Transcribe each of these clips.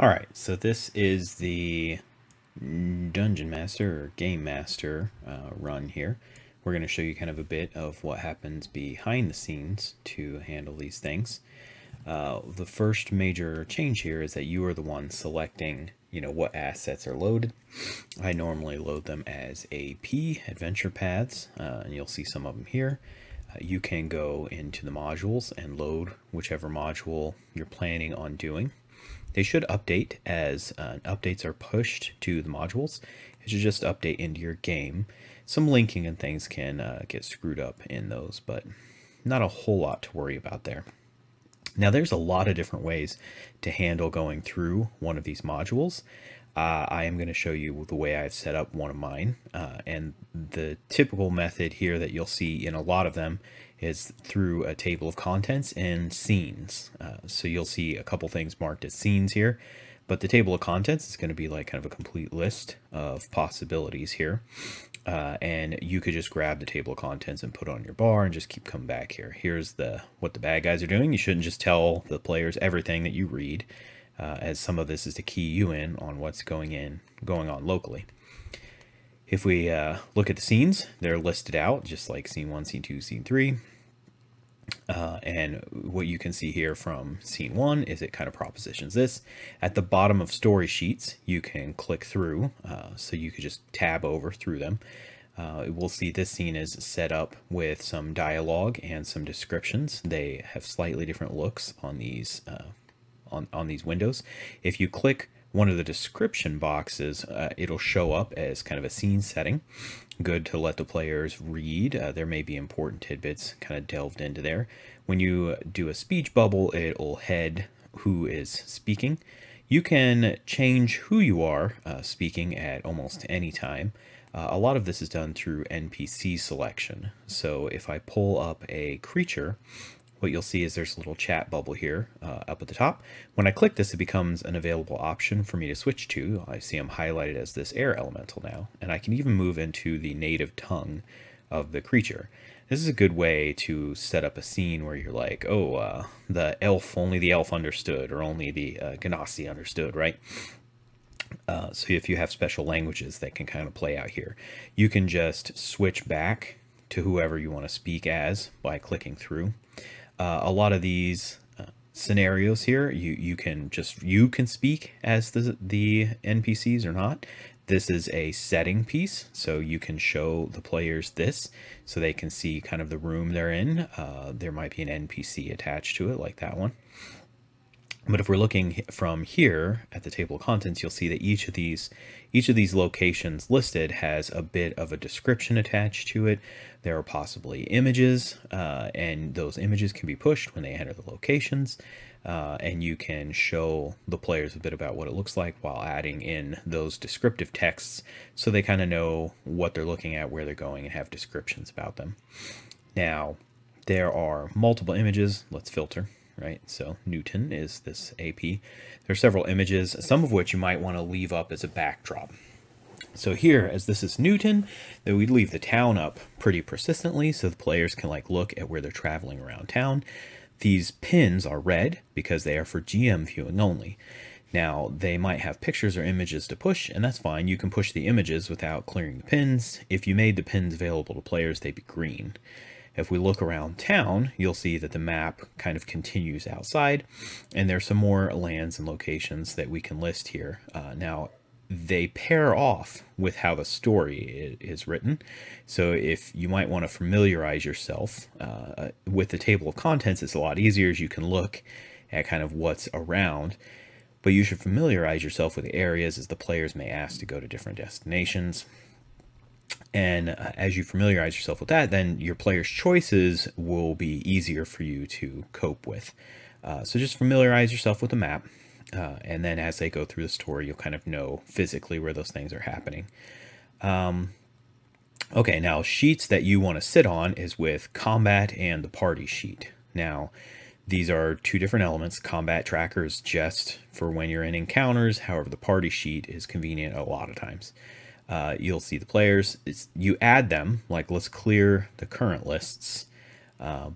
All right, so this is the Dungeon Master or Game Master run here. We're going to show you kind of a bit of what happens behind the scenes to handle these things. The first major change here is that you are the one selecting, what assets are loaded. I normally load them as AP, adventure paths, and you'll see some of them here. You can go into the modules and load whichever module you're planning on doing. They should update as updates are pushed to the modules. It should just update into your game. Some linking and things can get screwed up in those, but not a whole lot to worry about there. Now there's a lot of different ways to handle going through one of these modules. I am going to show you the way I've set up one of mine, and the typical method here that you'll see in a lot of them is through a table of contents and scenes. So you'll see a couple things marked as scenes here, but the table of contents is going to be like kind of a complete list of possibilities here. And you could just grab the table of contents and put it on your bar and just keep coming back here. Here's what the bad guys are doing. You shouldn't just tell the players everything that you read, as some of this is to key you in on what's going on locally. If we look at the scenes, they're listed out just like scene 1, scene 2, scene 3. And what you can see here from scene 1 is it kind of propositions this. At the bottom of story sheets, you can click through, so you could just tab over through them. We'll see this scene is set up with some dialogue and some descriptions. They have slightly different looks on these on these windows. If you click one of the description boxes, it'll show up as kind of a scene setting. Good to let the players read. There may be important tidbits kind of delved into there. When you do a speech bubble, it'll head who is speaking. You can change who you are speaking at almost any time. A lot of this is done through NPC selection. So if I pull up a creature, what you'll see is there's a little chat bubble here up at the top. When I click this, it becomes an available option for me to switch to. I see I'm highlighted as this air elemental now, and I can even move into the native tongue of the creature. This is a good way to set up a scene where you're like, oh, only the elf understood, or only the Ganassi understood, right? So if you have special languages that can kind of play out here, you can just switch back to whoever you want to speak as by clicking through. A lot of these scenarios here, you can speak as the NPCs or not. This is a setting piece, so you can show the players this so they can see kind of the room they're in. There might be an NPC attached to it, like that one. But if we're looking from here at the table of contents, you'll see that each of these locations listed has a bit of a description attached to it. There are possibly images, and those images can be pushed when they enter the locations. And you can show the players a bit about what it looks like while adding in those descriptive texts so they kind of know what they're looking at, where they're going, and have descriptions about them. Now, there are multiple images. Let's filter. Right, so Newton is this AP. There are several images, some of which you might want to leave up as a backdrop. So here, as this is Newton, then we'd leave the town up pretty persistently so the players can look at where they're traveling around town. These pins are red because they are for GM viewing only. Now, they might have pictures or images to push, and that's fine. You can push the images without clearing the pins. If you made the pins available to players, they'd be green. If we look around town, you'll see that the map kind of continues outside, and there's some more lands and locations that we can list here. Now, they pair off with how the story is written. So if you might want to familiarize yourself with the table of contents, it's a lot easier as you can look at kind of what's around. But you should familiarize yourself with the areas as the players may ask to go to different destinations. And as you familiarize yourself with that, then your player's choices will be easier for you to cope with. So just familiarize yourself with the map. And then as they go through the story, you'll kind of know physically where those things are happening. Okay, now sheets that you want to sit on is with combat and the party sheet. Now, these are two different elements. Combat tracker is just for when you're in encounters. However, the party sheet is convenient a lot of times. You'll see the players. You add them, like let's clear the current lists.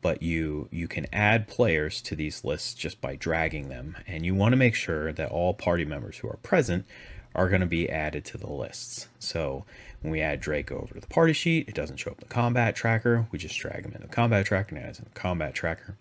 but you can add players to these lists just by dragging them, and you want to make sure that all party members who are present are going to be added to the lists. So when we add Draco over to the party sheet, it doesn't show up in the combat tracker. We just drag him in the combat tracker and add it in the combat tracker.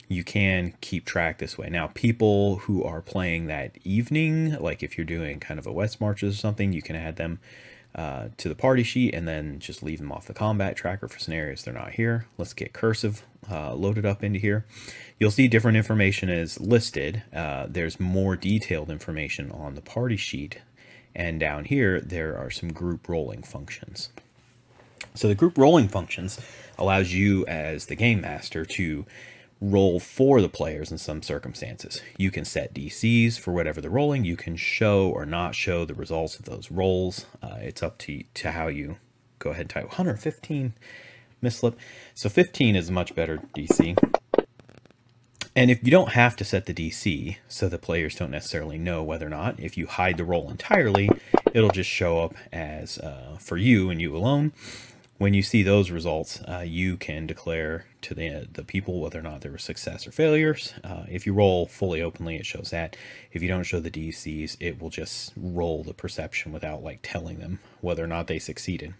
You can keep track this way. Now, people who are playing that evening, like if you're doing kind of a West Marches or something, you can add them to the party sheet and then just leave them off the combat tracker for scenarios they're not here. Let's get Cursive loaded up into here. You'll see different information is listed. There's more detailed information on the party sheet, and down here there are some group rolling functions. So the group rolling functions allows you as the game master to roll for the players in some circumstances. You can set DCs for whatever they're rolling. You can show or not show the results of those rolls. It's up to how you go ahead and type 115 mislip. So 15 is a much better DC. And if you don't have to set the DC, so the players don't necessarily know whether or not, if you hide the roll entirely, it'll just show up as for you and you alone. When you see those results, you can declare to the people whether or not there were success or failures. If you roll fully openly, it shows that. If you don't show the DCs, it will just roll the perception without like telling them whether or not they succeeded.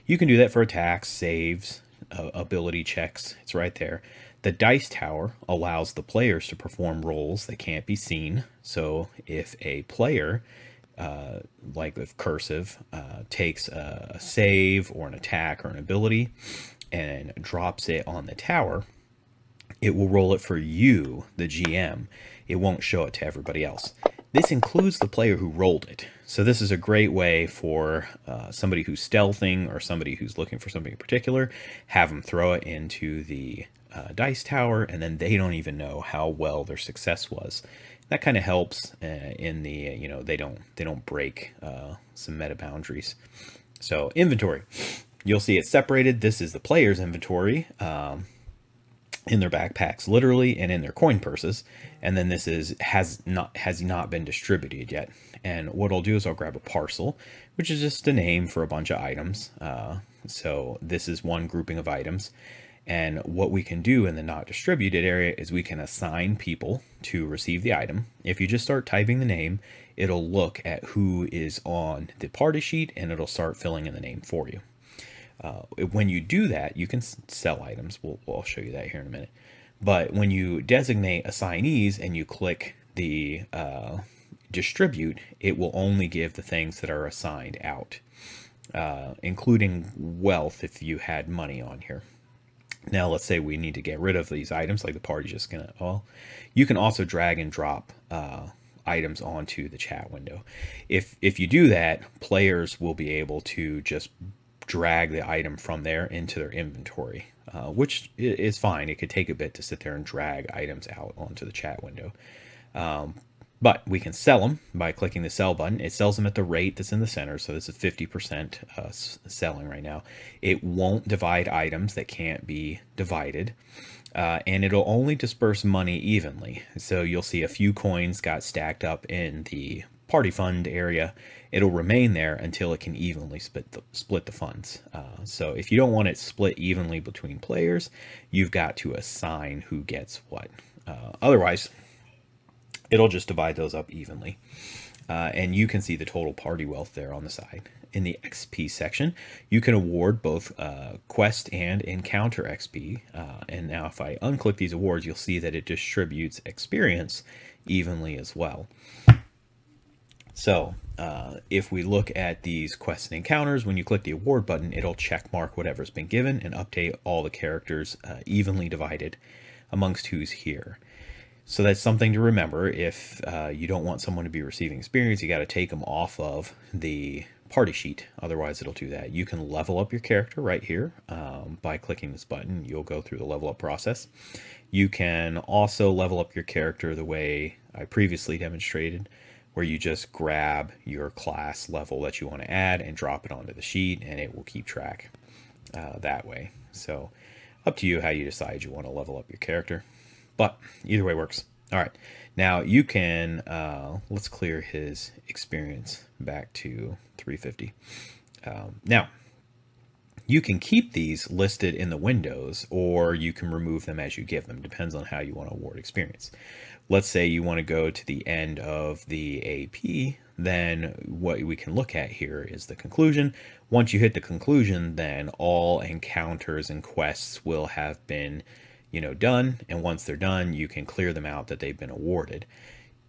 You can do that for attacks, saves, ability checks. It's right there. The dice tower allows the players to perform rolls that can't be seen. So if a player like with Cursive, takes a save or an attack or an ability and drops it on the tower, it will roll it for you, the GM. It won't show it to everybody else. This includes the player who rolled it. So this is a great way for somebody who's stealthing or somebody who's looking for something in particular, have them throw it into the dice tower, and then they don't even know how well their success was. That kind of helps in the, they don't break some meta boundaries. So inventory, you'll see it's separated. This is the player's inventory in their backpacks, literally, and in their coin purses. And then this has not been distributed yet. And what I'll do is I'll grab a parcel, which is just a name for a bunch of items. So this is one grouping of items. And what we can do in the not distributed area is we can assign people to receive the item. If you just start typing the name, it'll look at who is on the party sheet and it'll start filling in the name for you. When you do that, you can sell items. I'll show you that here in a minute. But when you designate assignees and you click the distribute, it will only give the things that are assigned out, including wealth if you had money on here. Now, let's say we need to get rid of these items, like the party's just gonna, well, you can also drag and drop items onto the chat window. If you do that, players will be able to just drag the item from there into their inventory, which is fine. It could take a bit to sit there and drag items out onto the chat window. But we can sell them by clicking the sell button. It sells them at the rate that's in the center. So this is 50% selling right now. It won't divide items that can't be divided. And it'll only disperse money evenly. So you'll see a few coins got stacked up in the party fund area. It'll remain there until it can evenly split the funds. So if you don't want it split evenly between players, you've got to assign who gets what. Otherwise, it'll just divide those up evenly. And you can see the total party wealth there on the side. In the XP section, you can award both quest and encounter XP. And now if I unclick these awards, you'll see that it distributes experience evenly as well. So if we look at these quests and encounters, when you click the award button, it'll check mark whatever's been given and update all the characters evenly divided amongst who's here. So that's something to remember. If you don't want someone to be receiving experience, you got to take them off of the party sheet. Otherwise, it'll do that. You can level up your character right here by clicking this button. You'll go through the level up process. You can also level up your character the way I previously demonstrated, where you just grab your class level that you want to add and drop it onto the sheet, and it will keep track that way. So up to you how you decide you want to level up your character. But either way works. All right, now you can, let's clear his experience back to 350. Now, You can keep these listed in the windows, or you can remove them as you give them. Depends on how you want to award experience. Let's say you want to go to the end of the AP, then what we can look at here is the conclusion. Once you hit the conclusion, then all encounters and quests will have been, done. And once they're done, you can clear them out that they've been awarded.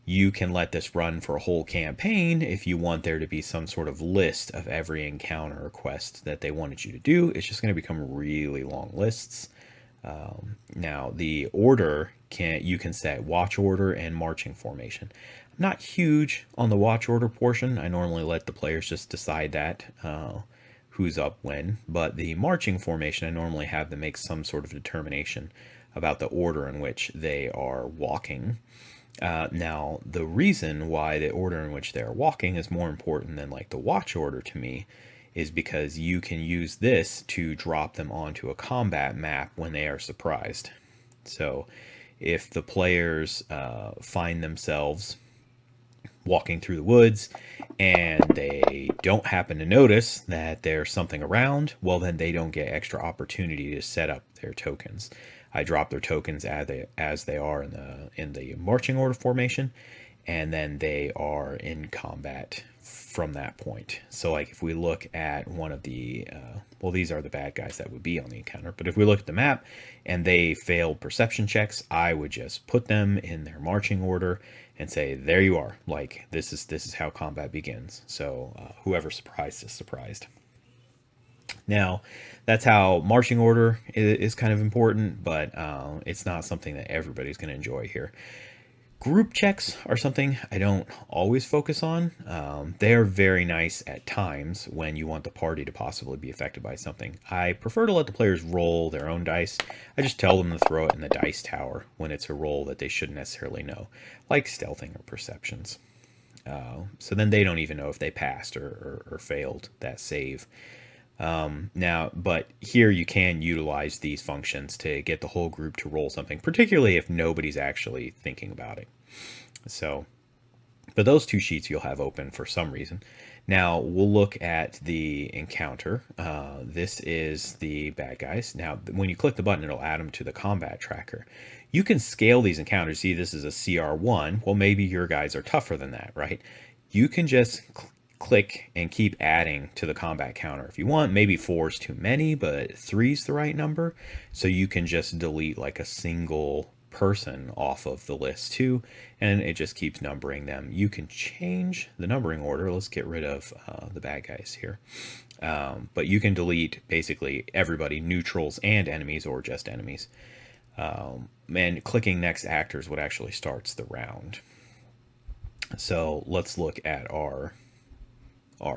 You can let this run for a whole campaign if you want there to be some sort of list of every encounter or quest that they wanted you to do. It's just going to become really long lists. Now the order you can set watch order and marching formation. I'm not huge on the watch order portion. I normally let the players just decide that who's up when, but the marching formation I normally have them make some sort of determination about the order in which they are walking. Now the reason why the order in which they're walking is more important than like the watch order to me is because you can use this to drop them onto a combat map when they are surprised. So if the players find themselves walking through the woods and they don't happen to notice that there's something around, well, then they don't get extra opportunity to set up their tokens. I drop their tokens as they are in the marching order formation, and then they are in combat from that point. So like if we look at one of the, well, these are the bad guys that would be on the encounter, but if we look at the map and they failed perception checks, I would just put them in their marching order and say, there you are. Like this is how combat begins. So whoever surprised is surprised. Now, that's how marching order is kind of important, but it's not something that everybody's going to enjoy here. Group checks are something I don't always focus on. They are very nice at times when you want the party to possibly be affected by something. I prefer to let the players roll their own dice. I just tell them to throw it in the dice tower when it's a roll that they shouldn't necessarily know, like stealthing or perceptions. So then they don't even know if they passed or failed that save. Now, but here you can utilize these functions to get the whole group to roll something, particularly if nobody's actually thinking about it. So, but those two sheets you'll have open for some reason. Now we'll look at the encounter. This is the bad guys. Now, when you click the button, it'll add them to the combat tracker. You can scale these encounters. See, this is a CR1. Well, maybe your guys are tougher than that, right? You can just click and keep adding to the combat counter if you want. Maybe 4 is too many, but 3 is the right number. So you can just delete like a single person off of the list too, and it just keeps numbering them. You can change the numbering order. Let's get rid of the bad guys here. But you can delete basically everybody, neutrals and enemies, or just enemies. And clicking next actor is what actually starts the round. So let's look at our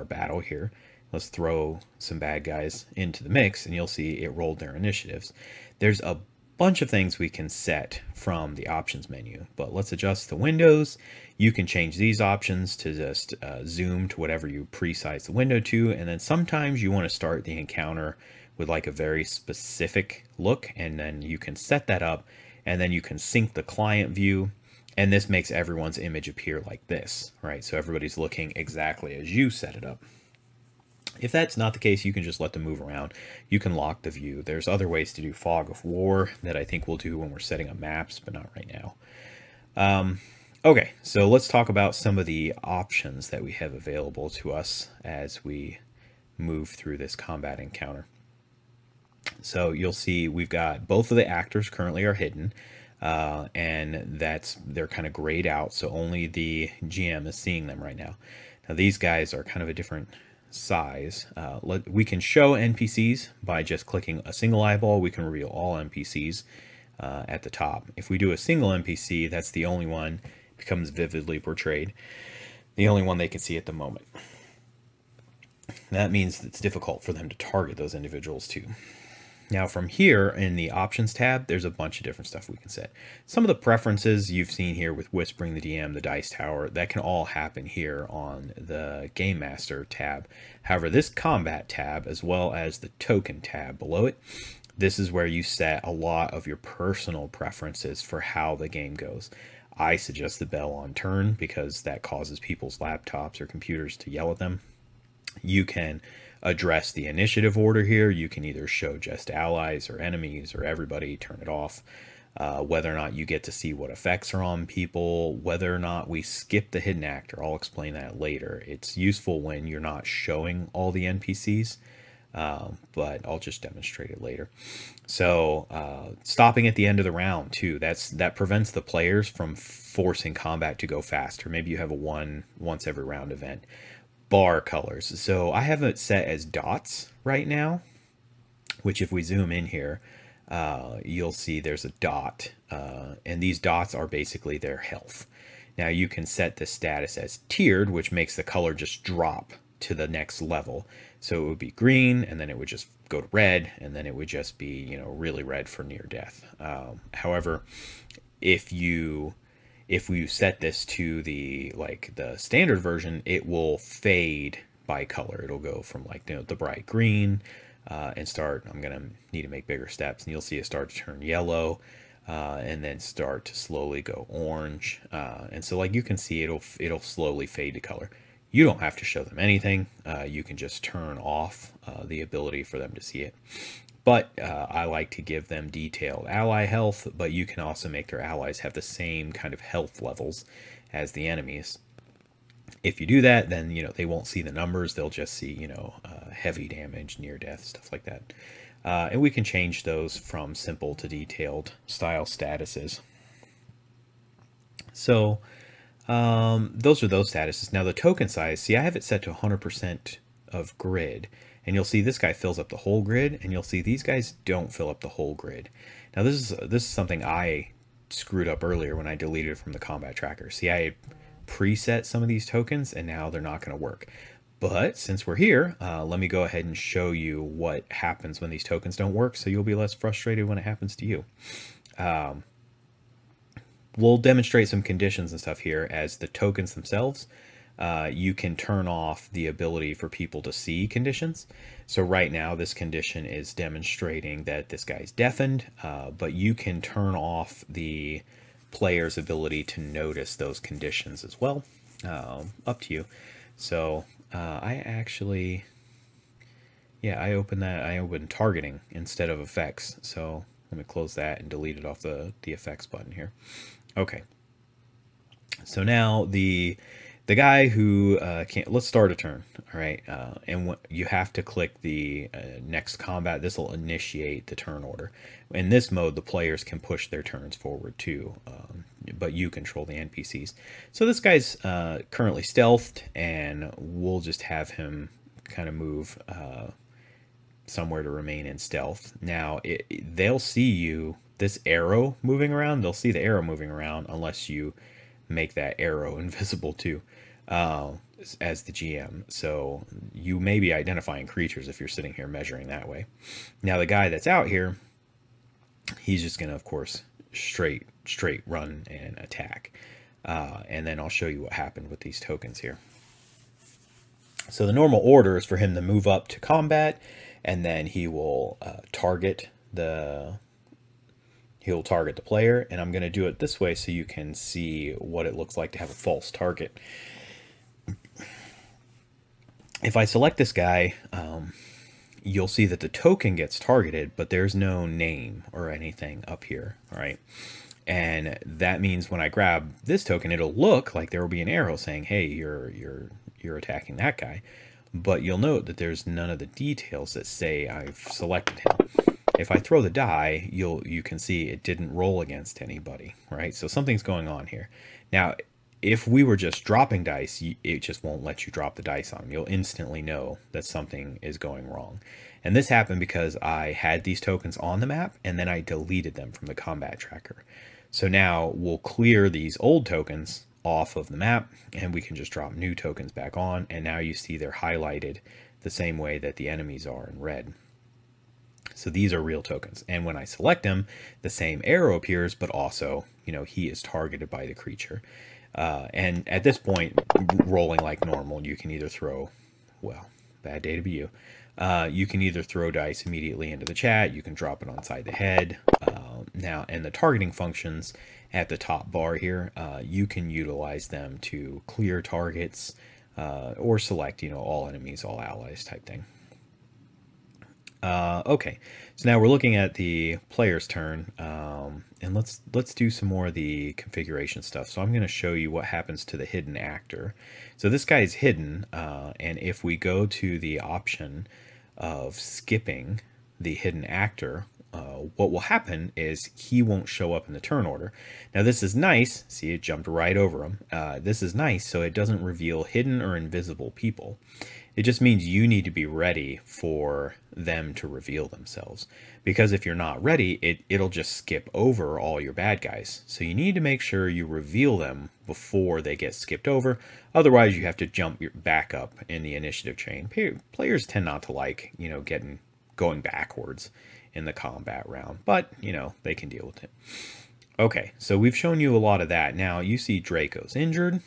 battle here. Let's throw some bad guys into the mix and you'll see it rolled their initiatives. There's a bunch of things we can set from the options menu, but let's adjust the windows. You can change these options to just zoom to whatever you pre-size the window to, and then sometimes you want to start the encounter with like a very specific look, and then you can set that up, and then you can sync the client view. And this makes everyone's image appear like this, right? So everybody's looking exactly as you set it up. If that's not the case, you can just let them move around. You can lock the view. There's other ways to do fog of war that I think we'll do when we're setting up maps, but not right now. Okay, so let's talk about some of the options that we have available to us as we move through this combat encounter. So you'll see we've got both of the actors currently are hidden. And they're kind of grayed out, so only the GM is seeing them right now. Now these guys are kind of a different size. We can show NPCs by just clicking a single eyeball. We can reveal all NPCs at the top. If we do a single NPC, that's the only one becomes vividly portrayed, the only one they can see at the moment. That means it's difficult for them to target those individuals too. Now from here in the options tab, there's a bunch of different stuff we can set. Some of the preferences you've seen here with Whispering the DM, the Dice Tower, that can all happen here on the Game Master tab. However, this Combat tab, as well as the Token tab below it, this is where you set a lot of your personal preferences for how the game goes. I suggest the bell on turn because that causes people's laptops or computers to yell at them. You can address the initiative order here. You can either show just allies or enemies or everybody, turn it off. Whether or not you get to see what effects are on people, whether or not we skip the hidden actor, I'll explain that later. It's useful when you're not showing all the NPCs, but I'll just demonstrate it later. So stopping at the end of the round too, that prevents the players from forcing combat to go faster. Maybe you have a once every round event. Bar colors, so I have it set as dots right now, which if we zoom in here, you'll see there's a dot, and these dots are basically their health. Now you can set the status as tiered, which makes the color just drop to the next level. So it would be green, and then it would just go to red, and then it would just be, you know, really red for near death. However, if you set this to the standard version, it will fade by color. It'll go from like, you know, the bright green and start, I'm gonna need to make bigger steps, and you'll see it start to turn yellow, and then start to slowly go orange, and so like you can see it'll slowly fade to color. You don't have to show them anything. You can just turn off the ability for them to see it. But I like to give them detailed ally health, but you can also make their allies have the same kind of health levels as the enemies. If you do that, then, you know, they won't see the numbers. They'll just see, you know, heavy damage, near death, stuff like that. And we can change those from simple to detailed style statuses. So those are those statuses. Now the token size, see, I have it set to 100% of grid, and you'll see this guy fills up the whole grid, and you'll see these guys don't fill up the whole grid. Now this is something I screwed up earlier when I deleted it from the combat tracker. See, I preset some of these tokens, and now they're not going to work. But since we're here, let me go ahead and show you what happens when these tokens don't work, so you'll be less frustrated when it happens to you. We'll demonstrate some conditions and stuff here as the tokens themselves. You can turn off the ability for people to see conditions. So right now this condition is demonstrating that this guy's deafened, but you can turn off the player's ability to notice those conditions as well. Up to you. So I actually, yeah, I opened targeting instead of effects. So let me close that and delete it off the effects button here. Okay. So now the guy who can't, let's start a turn. All right. And you have to click the next combat. This will initiate the turn order. In this mode, the players can push their turns forward too, but you control the NPCs. So this guy's currently stealthed, and we'll just have him kind of move somewhere to remain in stealth. Now they'll see you, this arrow moving around, they'll see the arrow moving around unless you make that arrow invisible too, as the GM. So you may be identifying creatures if you're sitting here measuring that way. Now the guy that's out here, he's just gonna, of course, straight run and attack. And then I'll show you what happened with these tokens here. So the normal order is for him to move up to combat, and then he will target the player, and I'm going to do it this way so you can see what it looks like to have a false target. If I select this guy, you'll see that the token gets targeted, but there's no name or anything up here, all right? And that means when I grab this token, it'll look like there will be an arrow saying, hey, you're attacking that guy. But you'll note that there's none of the details that say I've selected him. If I throw the die, you can see it didn't roll against anybody, right? So something's going on here. Now, if we were just dropping dice, it just won't let you drop the dice on them. You'll instantly know that something is going wrong. And this happened because I had these tokens on the map, and then I deleted them from the combat tracker. So now we'll clear these old tokens off of the map, and we can just drop new tokens back on, and now you see they're highlighted the same way that the enemies are in red. So these are real tokens, and when I select them, the same arrow appears, but also, you know, he is targeted by the creature. And at this point, rolling like normal, you can either throw, well, bad day to be you. You can either throw dice immediately into the chat, you can drop it on side the head. Now, and the targeting functions at the top bar here, you can utilize them to clear targets, or select, you know, all enemies, all allies type thing. Okay, so now we're looking at the player's turn, and let's do some more of the configuration stuff. So I'm going to show you what happens to the hidden actor. So this guy is hidden, and if we go to the option of skipping the hidden actor, what will happen is he won't show up in the turn order. Now this is nice. See, it jumped right over him. This is nice, so it doesn't reveal hidden or invisible people. It just means you need to be ready for them to reveal themselves. Because if you're not ready, it'll just skip over all your bad guys. So you need to make sure you reveal them before they get skipped over. Otherwise, you have to jump back up in the initiative chain. Players tend not to like, going backwards in the combat round, but, they can deal with it. Okay, so we've shown you a lot of that. Now, you see Draco's injured.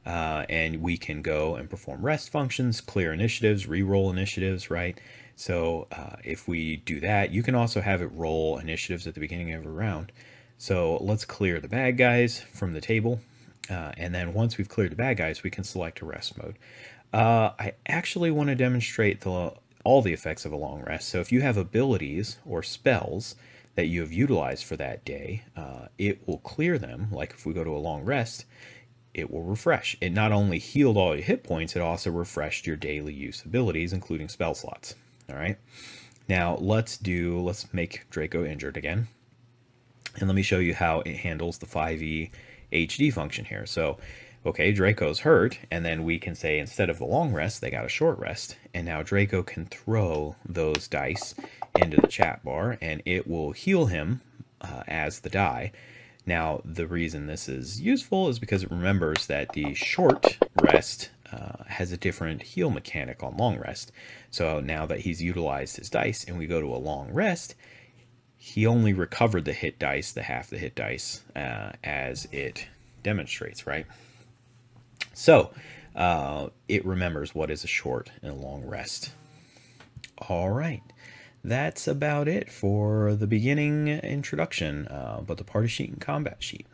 And we can go and perform rest functions, clear initiatives, re-roll initiatives, right? So if we do that, you can also have it roll initiatives at the beginning of every round. So let's clear the bad guys from the table. And then once we've cleared the bad guys, we can select a rest mode. I actually want to demonstrate all the effects of a long rest. So if you have abilities or spells that you have utilized for that day, it will clear them. Like if we go to a long rest, it will refresh. It not only healed all your hit points, it also refreshed your daily use abilities, including spell slots. All right. Now let's make Draco injured again. And let me show you how it handles the 5e HD function here. So, okay, Draco's hurt, and then we can say instead of the long rest, they got a short rest. And now Draco can throw those dice into the chat bar, and it will heal him as the die. Now, the reason this is useful is because it remembers that the short rest has a different heal mechanic on long rest. So now that he's utilized his dice and we go to a long rest, he only recovered the hit dice, the half the hit dice, as it demonstrates, right? So it remembers what is a short and a long rest. All right. That's about it for the beginning introduction, but the party sheet and combat sheet.